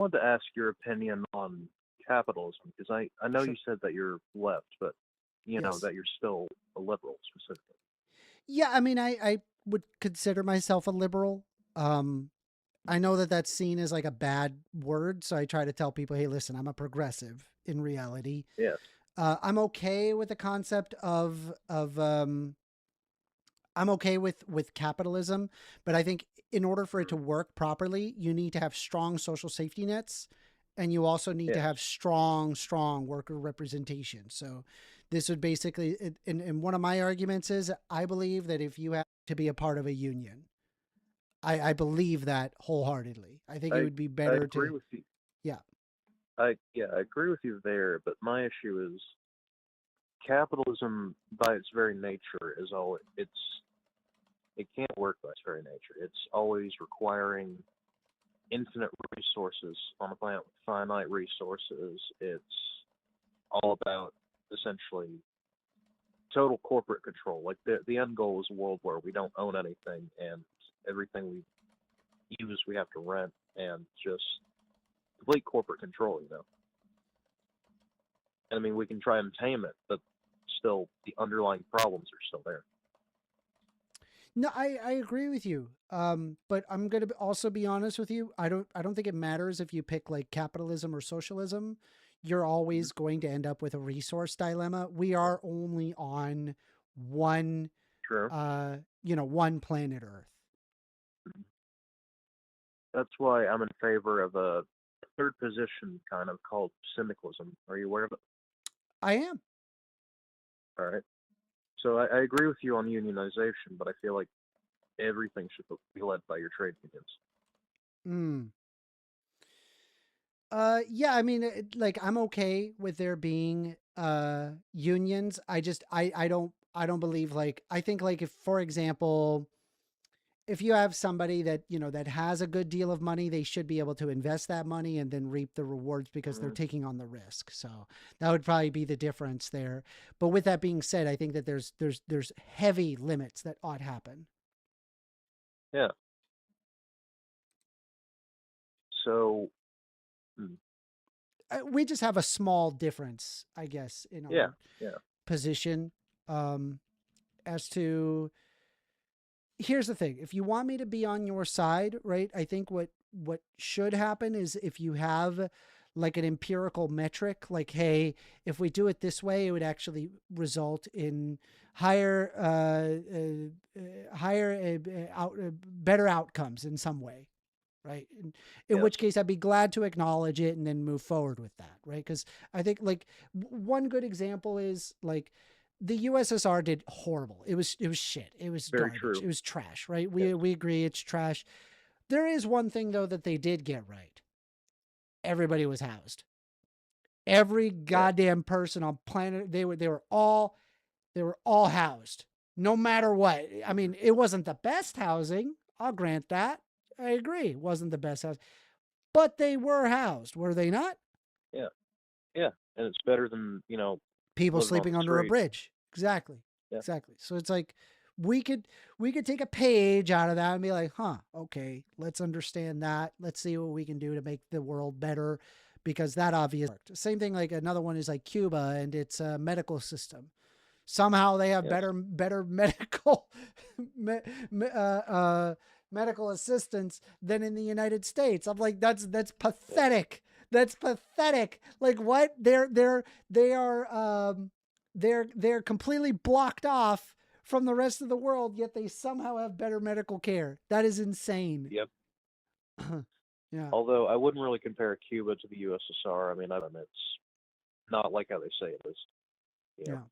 wanted to ask your opinion on capitalism because I know you Sure. said that you're left, but Yes. that you're still a liberal specifically. Yeah, I mean, I would consider myself a liberal. Um, I know that that's seen as like a bad word, so I try to tell people, hey, listen, I'm a progressive in reality. Yes. I'm okay with the concept of I'm okay with capitalism, but I think in order for it to Mhm. work properly, you need to have strong social safety nets, and you also need to Yes. have strong worker representation. So this would basically, and one of my arguments is I believe that if you have to be a part of a union, I believe that wholeheartedly. I think it I would be I better agree to, with you. yeah. I agree with you there, but my issue is capitalism by its very nature is all it can't work by its very nature. It's always requiring infinite resources on a planet with finite resources. It's all about essentially total corporate control. Like the end goal is a world where we don't own anything and everything we use we have to rent and just complete corporate control. And I mean we can try and tame it, but still the underlying problems are still there. No, I agree with you. But I'm gonna also be honest with you. I don't think it matters if you pick like capitalism or socialism. You're Mm-hmm. always going to end up with a resource dilemma. We are only on one, True. one planet Earth. That's why I'm in favor of a third position kind of called syndicalism. Are you aware of it? I am. All right. So I agree with you on unionization, but I feel like everything should be led by your trade unions. Mm. Yeah, I mean, like I'm okay with there being unions. I don't believe like I think like if for example if you have somebody that that has a good deal of money, they should be able to invest that money and then reap the rewards because they're Mm-hmm. taking on the risk. So that would probably be the difference there. But with that being said, I think that there's heavy limits that ought happen. Yeah. So, mm, We just have a small difference, I guess, in yeah, our yeah. position um, as to here's the thing. If you want me to be on your side, right? I think what should happen is if you have like an empirical metric, like, hey, if we do it this way, it would actually result in higher better outcomes in some way, right? In Yes. which case I'd be glad to acknowledge it and then move forward with that, right? Because I think like one good example is like the USSR did horrible. It was shit. It was Very garbage. true. It was trash, right? Yes. We agree it's trash. There is one thing though that they did get right. Everybody was housed. Every Yeah. goddamn person on planet they were all housed. No matter what. I Mm-hmm. mean, it wasn't the best housing. I'll grant that. I agree. It wasn't the best house, but they were housed, were they not? Yeah. Yeah. And it's better than People living on sleeping the under a street. bridge. Exactly. Yeah. Exactly. So it's like we could we could take a page out of that and be like, huh, okay, let's understand that. Let's see what we can do to make the world better because that obviously worked. Same thing like another one is like Cuba and its medical system. Somehow they have Yes. better medical me, medical assistance than in the United States. I'm like, that's Yeah. pathetic. That's pathetic. Like what? They're completely blocked off from the rest of the world, yet they somehow have better medical care. That is insane. Yep. Yeah. Although I wouldn't really compare Cuba to the USSR. I mean, it's not like how they say it is. You know. Yeah.